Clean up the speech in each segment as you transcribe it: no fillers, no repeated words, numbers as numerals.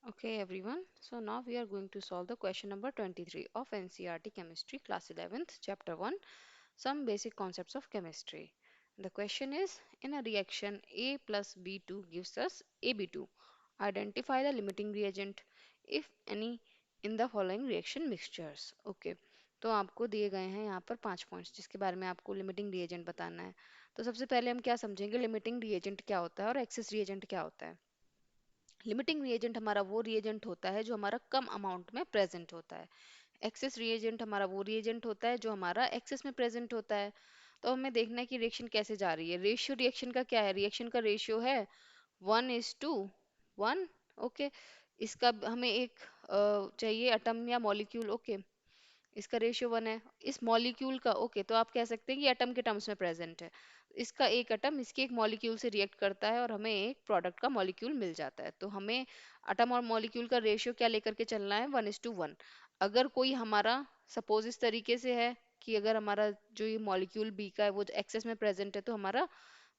Okay, everyone. So now we are going to solve the question number 23 of NCERT Chemistry, Class 11th, Chapter 1, Some Basic Concepts of Chemistry. The question is, in a reaction A plus B2 gives us AB2. Identify the limiting reagent, if any, in the following reaction mixtures. Okay. तो आपको दिए गए हैं यहाँ पर 5 points जिसके बारे में आपको लिमिटिंग रिएजेंट बताना है। तो सबसे पहले हम क्या समझेंगे, लिमिटिंग रिएजेंट क्या होता है और एक्सेस रिएजेंट क्या होता है। लिमिटिंग रिएजेंट हमारा वो रिएजेंट होता है जो हमारा कम अमाउंट में प्रेजेंट होता है। एक्सेस रिएजेंट हमारा वो रिएजेंट होता है जो हमारा एक्सेस में प्रेजेंट होता है। तो हमें देखना है कि रिएक्शन कैसे जा रही है। रेशियो रिएक्शन का क्या है, रिएक्शन का रेशियो है 1:1। ओके, इसका हमें एक चाहिए एटम या मॉलिक्यूल। ओके, इसका रेशियो 1 है। इस मॉलिक्यूल का ओके, तो आप कह सकते हैं कि एटम के टर्म्स में प्रेजेंट है। इसका एक एटम इसके एक मॉलिक्यूल से रिएक्ट करता है और हमें एक प्रोडक्ट का मॉलिक्यूल मिल जाता है। तो हमें एटम और मॉलिक्यूल का रेशियो क्या लेकर के चलना है, 1:1। अगर कोई हमारा सपोज इस तरीके से है कि अगर हमारा जो ये मॉलिक्यूल बी का है वो एक्सेस में प्रेजेंट है, तो हमारा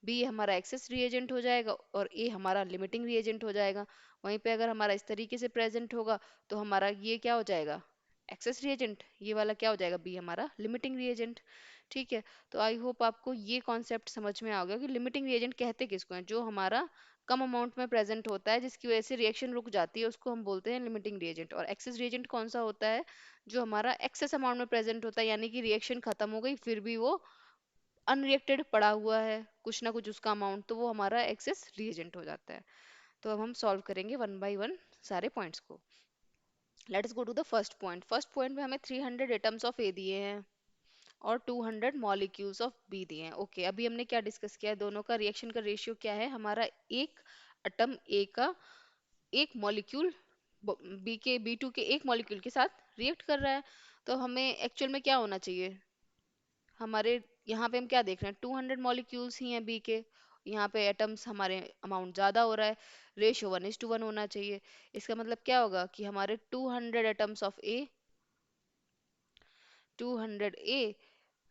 बी हमारा एक्सेस रिएजेंट हो जाएगा और ए हमारा लिमिटिंग रिएजेंट हो जाएगा। वहीं पे अगर हमारा इस तरीके से प्रेजेंट होगा तो हमारा ये क्या हो जाएगा, एक्सेस रिएजेंट। ये वाला क्या हो जाएगा, बी हमारा लिमिटिंग रिएजेंट। ठीक है। तो आई होप आपको ये कॉन्सेप्ट समझ में आ गया कि लिमिटिंग रिएजेंट कहते किसको हैं, जो हमारा कम अमाउंट में प्रेजेंट होता है जिसकी वजह से रिएक्शन रुक जाती है, उसको हम बोलते हैं लिमिटिंग रिएजेंट। और एक्सेस रिएजेंट कौन सा होता है, जो हमारा एक्सेस अमाउंट में प्रेजेंट होता है, यानी कि रिएक्शन खत्म हो गई फिर भी वो अनरिएक्टेड पड़ा हुआ है कुछ ना कुछ उसका अमाउंट, तो वो हमारा एक्सेस रिएजेंट हो जाता है। तो अब हम सॉल्व करेंगे वन बाय वन सारे पॉइंट्स को। Let's go to the first point. First point में हमें 300 एटम्स ऑफ ए दिए हैं और 200 मॉलिक्यूल्स ऑफ बी दिए हैं। ओके, अभी हमने क्या डिस्कस किया है, दोनों का रिएक्शन का रेशियो क्या है, हमारा एक एटम ए का एक मॉलिक्यूल बी के B2 के एक मॉलिक्यूल के साथ रिएक्ट कर रहा है। तो हमें एक्चुअल में क्या होना चाहिए, हमारे यहाँ पे हम क्या देख रहे हैं, 200 मॉलिक्यूल्स ही हैं बी के, यहाँ पे एटम्स हमारे अमाउंट ज़्यादा हो रहा है, रेशियो 1:1 होना चाहिए। इसका मतलब क्या होगा कि हमारे 200 एटम्स ऑफ ए, 200 ए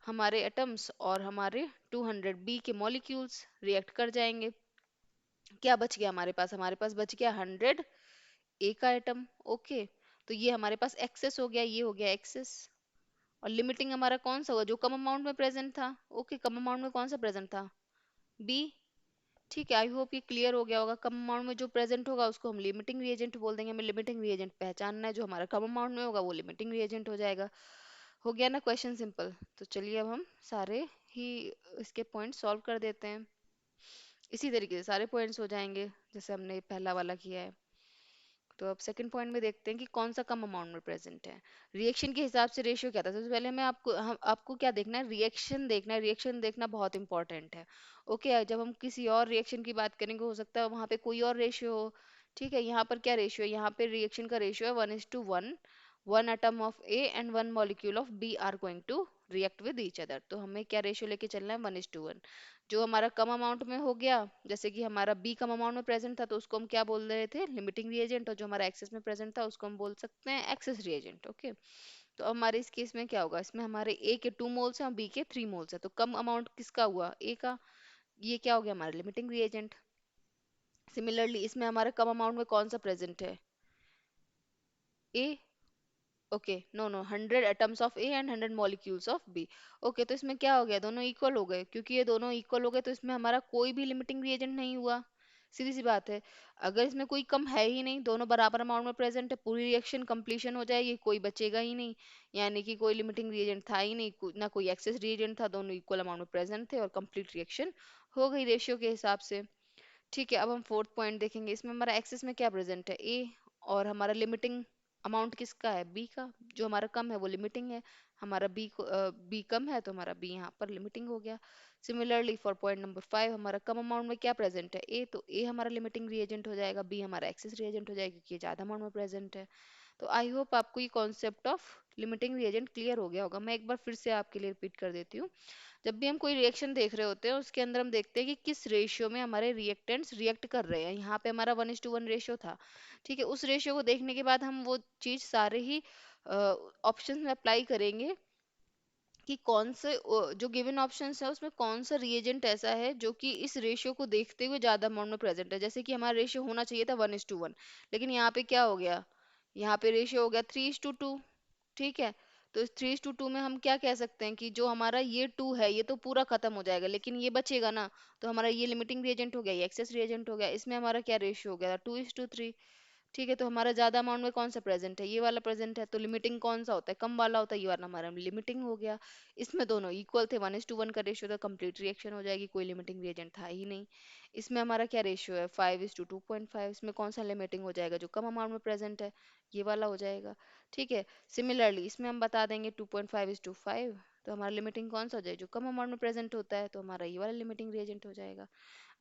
हमारे एटम्स और हमारे 200 बी के मॉलिक्यूल्स रिएक्ट कर जाएंगे। क्या बच गया हमारे पास, हमारे पास बच गया 100 ए का एटम। ओके, तो ये हमारे पास एक्सेस हो गया, ये हो गया एक्सेस। और लिमिटिंग हमारा कौन सा हुआ, जो कम अमाउंट में प्रेजेंट था। ओके, कम अमाउंट में कौन सा प्रेजेंट था, बी। ठीक है, आई होप ये क्लियर हो गया होगा। कम अमाउंट में जो प्रेजेंट होगा उसको हम लिमिटिंग रिएजेंट बोल देंगे। हमें लिमिटिंग रिएजेंट पहचानना है, जो हमारा कम अमाउंट में होगा वो लिमिटिंग रिएजेंट हो जाएगा। हो गया ना क्वेश्चन सिंपल। तो चलिए अब हम सारे ही इसके पॉइंट सॉल्व कर देते हैं। इसी तरीके से सारे पॉइंट्स हो जाएंगे जैसे हमने पहला वाला किया है। तो अब सेकंड पॉइंट में देखते हैं कि कौन सा कम अमाउंट में प्रेजेंट है। रिएक्शन के हिसाब से रेशियो क्या था, सबसे पहले हमें आपको क्या देखना है, रिएक्शन देखना है। रिएक्शन देखना बहुत इंपॉर्टेंट है। ओके, जब हम किसी और रिएक्शन की बात करेंगे हो सकता है वहां पे कोई और रेशियो हो। ठीक है, यहाँ पर क्या रेशियो है, यहाँ पे रिएक्शन का रेशियो है 1:1। One atom of A and one molecule of B are going to react with each other. तो हमें क्या रेशियो लेके चलना है, 1:1। जो हमारा कम अमाउंट में हो गया, जैसे कि हमारा बी कम अमाउंट में प्रेजेंट था तो उसको हम क्या बोल रहे थे, लिमिटिंग रिएजेंट। और जो हमारा एक्सेस में प्रेजेंट था उसको हम बोल सकते हैं एक्सेस रिएजेंट। ओके, तो अब हमारे इस केस में क्या होगा, इसमें हमारे ए के 2 मोल्स हैं और बी के 3 मोल्स हैं, तो कम अमाउंट किसका हुआ, ए का। ये क्या हो गया, हमारा लिमिटिंग रिएजेंट। सिमिलरली इसमें हमारे कम अमाउंट में कौन सा प्रेजेंट है, A. Okay, no no, 100 atoms of A and 100 molecules of B. Okay, तो इसमें क्या हो गया, दोनों इक्वल हो गए। क्योंकि ये दोनों इक्वल हो गए तो इसमें हमारा कोई भी लिमिटिंग रिएजेंट नहीं हुआ। सीधी सी बात है। अगर इसमें कोई कम है ही नहीं, दोनों बराबर अमाउंट में प्रेजेंट है, पूरी रिएक्शन कंप्लीशन हो जाएगी, कोई बचेगा ही नहीं। यानी कि कोई लिमिटिंग रिएजेंट था ही नहीं, ना कोई एक्सेस रिएजेंट था, दोनों इक्वल अमाउंट में प्रेजेंट थे और कंप्लीट रिएक्शन हो गई रेशियो के हिसाब से। ठीक है, अब हम फोर्थ पॉइंट देखेंगे। इसमें हमारा एक्सेस में क्या प्रेजेंट है, ए। और हमारा लिमिटिंग अमाउंट किसका है, बी का। जो हमारा कम है वो लिमिटिंग है। हमारा बी को बी कम है तो हमारा बी यहाँ पर लिमिटिंग हो गया। सिमिलरली फॉर पॉइंट नंबर 5, हमारा कम अमाउंट में क्या प्रेजेंट है, ए। तो ए हमारा लिमिटिंग रिएजेंट हो जाएगा, बी हमारा एक्सेस रिएजेंट हो जाएगा क्योंकि ये ज्यादा अमाउंट में प्रेजेंट है। तो आई होप आपको ये concept of limiting reagent clear हो गया होगा। मैं एक बार फिर से आपके लिए रिपीट कर देती हूँ। जब भी हम कोई रिएक्शन देख रहे होते हैं उसके अंदर हम देखते हैं कि किस रेशियो में हमारे रिएक्टेंट्स रिएक्ट कर रहे हैं। यहाँ पे हमारा 1:1 रेशियो था। ठीक है, उस रेशियो को देखने के बाद हम वो चीज सारे ही ऑप्शन में अप्लाई करेंगे कि कौन से जो गिवन ऑप्शंस है उसमें कौन सा रिएजेंट ऐसा है जो कि इस रेशियो को देखते हुए ज्यादा अमाउंट में प्रेजेंट है। जैसे कि हमारा रेशियो होना चाहिए था 1:1, लेकिन यहाँ पे क्या हो गया, यहाँ पे रेशियो हो गया 3:2। ठीक है, तो इस 3:2 में हम क्या कह सकते हैं कि जो हमारा ये 2 है ये तो पूरा खत्म हो जाएगा, लेकिन ये बचेगा ना, तो हमारा ये लिमिटिंग रिएजेंट हो गया, ये एक्सेस रिएजेंट हो गया। इसमें हमारा क्या रेशियो हो गया, 2:3। ठीक है, तो हमारा ज्यादा अमाउंट में कौन सा प्रेजेंट है, ये वाला प्रेजेंट है, तो लिमिटिंग कौन सा होता है, कम वाला होता है, ये वाला हमारा लिमिटिंग हो गया। इसमें दोनों इक्वल थे, 1:1 का रेशियो था, कंप्लीट रिएक्शन हो जाएगी, कोई लिमिटिंग रिएजेंट था ही नहीं। इसमें हमारा क्या रेशियो है, 5:2.5, इसमें कौन सा लिमिटिंग हो जाएगा, जो कम अमाउंट में प्रेजेंट है, ये वाला हो जाएगा। ठीक है, सिमिलरली इसमें हम बता देंगे 2.5:5, तो हमारा लिमिटिंग कौन सा हो जाएगा, जो कम अमाउंट में प्रेजेंट होता है, तो हमारा ये वाला लिमिटिंग रिएजेंट हो जाएगा।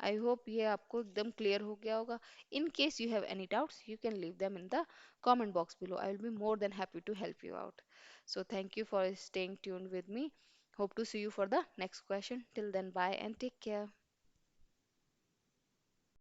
आई होप ये आपको एकदम क्लियर हो गया होगा। In case you have any doubts, you can leave them in the comment box below. I will be more than happy to help you out. So thank you for staying tuned with me. Hope to see you for the next question. Till then, bye and take care.